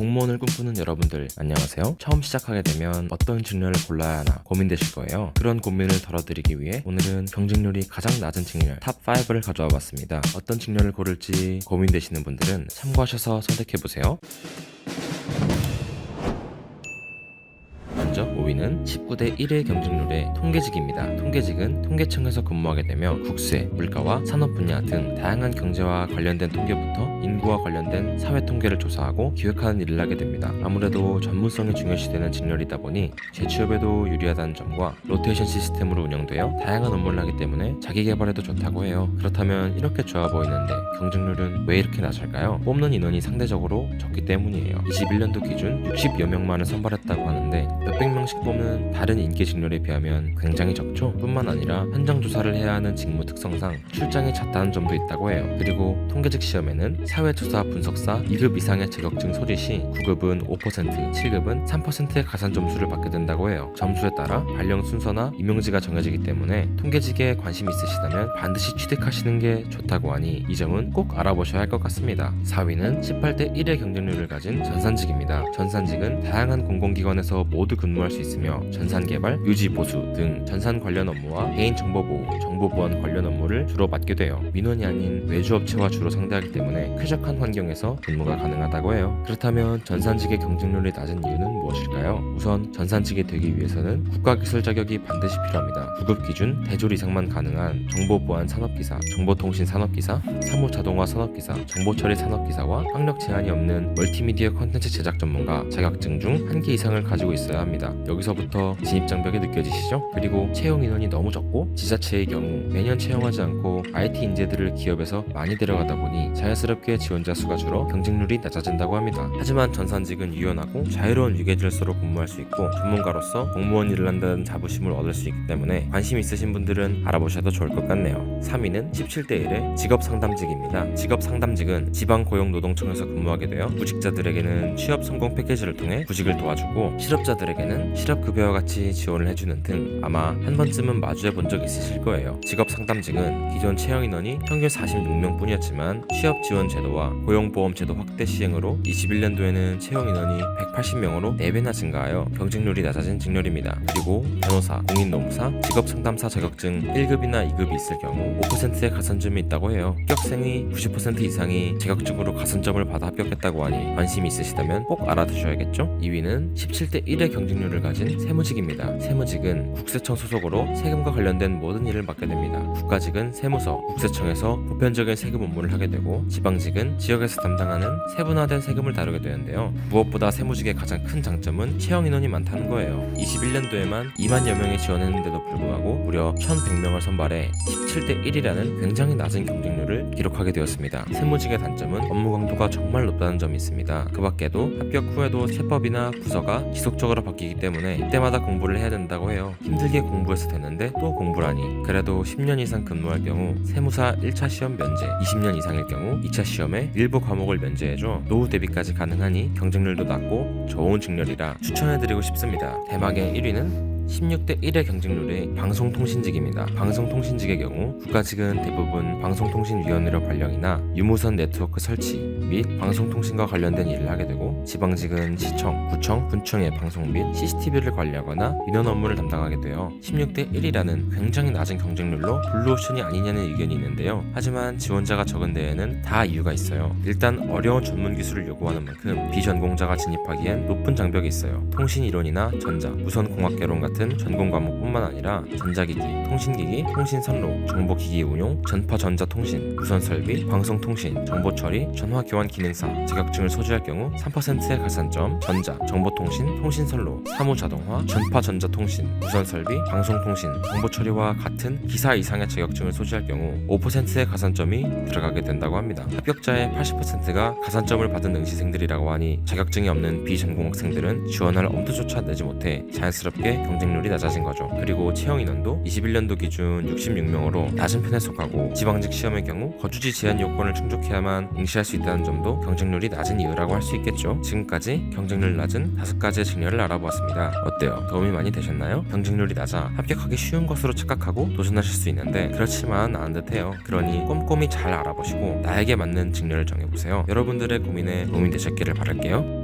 공무원을 꿈꾸는 여러분들 안녕하세요. 처음 시작하게 되면 어떤 직렬을 골라야 하나 고민되실 거예요. 그런 고민을 덜어드리기 위해 오늘은 경쟁률이 가장 낮은 직렬 탑 5를 가져와 봤습니다. 어떤 직렬을 고를지 고민되시는 분들은 참고하셔서 선택해보세요. 먼저 5위는 19대 1의 경쟁률의 통계직입니다. 통계직은 통계청에서 근무하게 되며 국세, 물가와 산업 분야 등 다양한 경제와 관련된 통계부터 인구와 관련된 사회 통계를 조사하고 기획하는 일을 하게 됩니다. 아무래도 전문성이 중요시되는 직렬이다 보니 재취업에도 유리하다는 점과 로테이션 시스템으로 운영되어 다양한 업무를 하기 때문에 자기 개발에도 좋다고 해요. 그렇다면 이렇게 좋아 보이는데 경쟁률은 왜 이렇게 낮을까요? 뽑는 인원이 상대적으로 적기 때문이에요. 21년도 기준 60여 명만을 선발했다고 하는데 몇백 명씩 뽑는 다른 인기 직렬에 비하면 굉장히 적죠. 뿐만 아니라 현장 조사를 해야 하는 직무 특성상 출장이 잦다는 점도 있다고 해요. 그리고 통계직 시험에는 사회조사 분석사 2급 이상의 자격증 소지 시 9급은 5%, 7급은 3%의 가산 점수를 받게 된다고 해요. 점수에 따라 발령 순서나 임용지가 정해지기 때문에 통계직에 관심 있으시다면 반드시 취득하시는 게 좋다고 하니 이 점은 꼭 알아보셔야 할 것 같습니다. 4위는 18대 1의 경쟁률을 가진 전산직입니다. 전산직은 다양한 공공기관에서 모두 근무할 수 있으며 전산개발, 유지 보수 등 전산 관련 업무와 개인정보보호, 정보보안 관련 업무를 주로 맡게 돼요. 민원이 아닌 외주업체와 주로 상대하기 때문에 쾌적한 환경에서 근무가 가능하다고 해요. 그렇다면 전산직의 경쟁률이 낮은 이유는 무엇일까요? 우선 전산직이 되기 위해서는 국가기술 자격이 반드시 필요합니다. 9급 기준 대졸 이상만 가능한 정보보안 산업기사, 정보통신 산업기사, 사무자동화 산업기사, 정보처리 산업기사와 학력 제한이 없는 멀티미디어 콘텐츠 제작 전문가 자격증 중 한 개 이상을 가지고 있어야 합니다. 여기서부터 진입장벽이 느껴지시죠? 그리고 채용 인원이 너무 적고 지자체의 경우 매년 채용하지 않고 IT 인재들을 기업에서 많이 데려가다 보니 자연스럽게 지원자 수가 줄어 경쟁률이 낮아진다고 합니다. 하지만 전산직은 유연하고 자유로운 유계질서로 근무할 수 있고 전문가로서 공무원 일을 한다는 자부심을 얻을 수 있기 때문에 관심 있으신 분들은 알아보셔도 좋을 것 같네요. 3위는 17대 1의 직업상담직입니다. 직업상담직은 지방고용노동청에서 근무하게 되어 구직자들에게는 취업 성공 패키지를 통해 구직을 도와주고 실업자들에게는 실업급여와 같이 지원을 해주는 등 아마 한 번쯤은 마주해 본 적 있으실 거예요. 직업상담직은 기존 채용 인원이 평균 46명 뿐이었지만 취업 지원 제도와 고용보험 제도 확대 시행으로 21년도에는 채용 인원이 180명으로 4배나 증가하여 경쟁률이 낮아진 직렬입니다. 그리고 변호사, 공인노무사, 직업상담사 자격증 1급이나 2급이 있을 경우 5%의 가산점이 있다고 해요. 합격생의 90% 이상이 자격증으로 가산점을 받아 합격했다고 하니 관심이 있으시다면 꼭 알아두셔야겠죠? 2위는 17대 1의 경쟁률을 가진 세무직입니다. 세무직은 국세청 소속으로 세금과 관련된 모든 일을 맡게 됩니다. 국가직은 세무서, 국세청에서 보편적인 세금 업무를 하게 되고 지방직은 지역에서 담당하는 세분화된 세금을 다루게 되는데요. 무엇보다 세무직의 가장 큰 장점은 채용 인원이 많다는 거예요. 21년도에만 2만여 명이 지원했는데도 불구하고 무려 1,100명을 선발해 17대 1이라는 굉장히 낮은 경쟁률을 기록하게 되었습니다. 세무직의 단점은 업무 강도가 정말 높다는 점이 있습니다. 그 밖에도 합격 후에도 세법이나 부서가 지속적으로 바뀌기 때문에 이때마다 공부를 해야 된다고 해요. 힘들게 공부해서 되는데 또 공부라니. 그래도 10년 이상 근무할 경우 세무사 1차 시험 면제, 20년 이상일 경우 2차 시험에 일부 과목을 면제해줘 노후 대비까지 가능하니 경쟁률도 낮고 좋은 직렬이라 추천해드리고 싶습니다. 대망의 1위는 16대 1의 경쟁률의 방송통신직입니다. 방송통신직의 경우 국가직은 대부분 방송통신위원회로 발령이나 유무선 네트워크 설치 및 방송통신과 관련된 일을 하게 되고 지방직은 시청, 구청, 군청의 방송 및 CCTV를 관리하거나 민원 업무를 담당하게 되어 16대 1이라는 굉장히 낮은 경쟁률로 블루오션이 아니냐는 의견이 있는데요. 하지만 지원자가 적은 데에는 다 이유가 있어요. 일단 어려운 전문 기술을 요구하는 만큼 비전공자가 진입하기엔 높은 장벽이 있어요. 통신이론이나 전자, 무선공학개론 같은 전공 과목뿐만 아니라 전자기기, 통신기기, 통신선로, 정보기기 운용, 전파전자통신, 무선설비, 방송통신, 정보처리, 전화교환 기능사 자격증을 소지할 경우 3%의 가산점, 전자, 정보통신, 통신선로, 사무자동화, 전파전자통신, 무선설비, 방송통신, 정보처리와 같은 기사 이상의 자격증을 소지할 경우 5%의 가산점이 들어가게 된다고 합니다. 합격자의 80%가 가산점을 받은 응시생들이라고 하니 자격증이 없는 비전공 학생들은 지원할 엄두조차 내지 못해 자연스럽게 경쟁률이 낮아진 거죠. 그리고 채용 인원도 21년도 기준 66명으로 낮은 편에 속하고 지방직 시험의 경우 거주지 제한 요건을 충족해야만 응시할 수 있다는 점도 경쟁률이 낮은 이유라고 할 수 있겠죠. 지금까지 경쟁률 낮은 5가지의 직렬을 알아보았습니다. 어때요? 도움이 많이 되셨나요? 경쟁률이 낮아 합격하기 쉬운 것으로 착각하고 도전하실 수 있는데 그렇지만 않은 듯해요. 그러니 꼼꼼히 잘 알아보시고 나에게 맞는 직렬을 정해보세요. 여러분들의 고민에 도움이 되셨기를 바랄게요.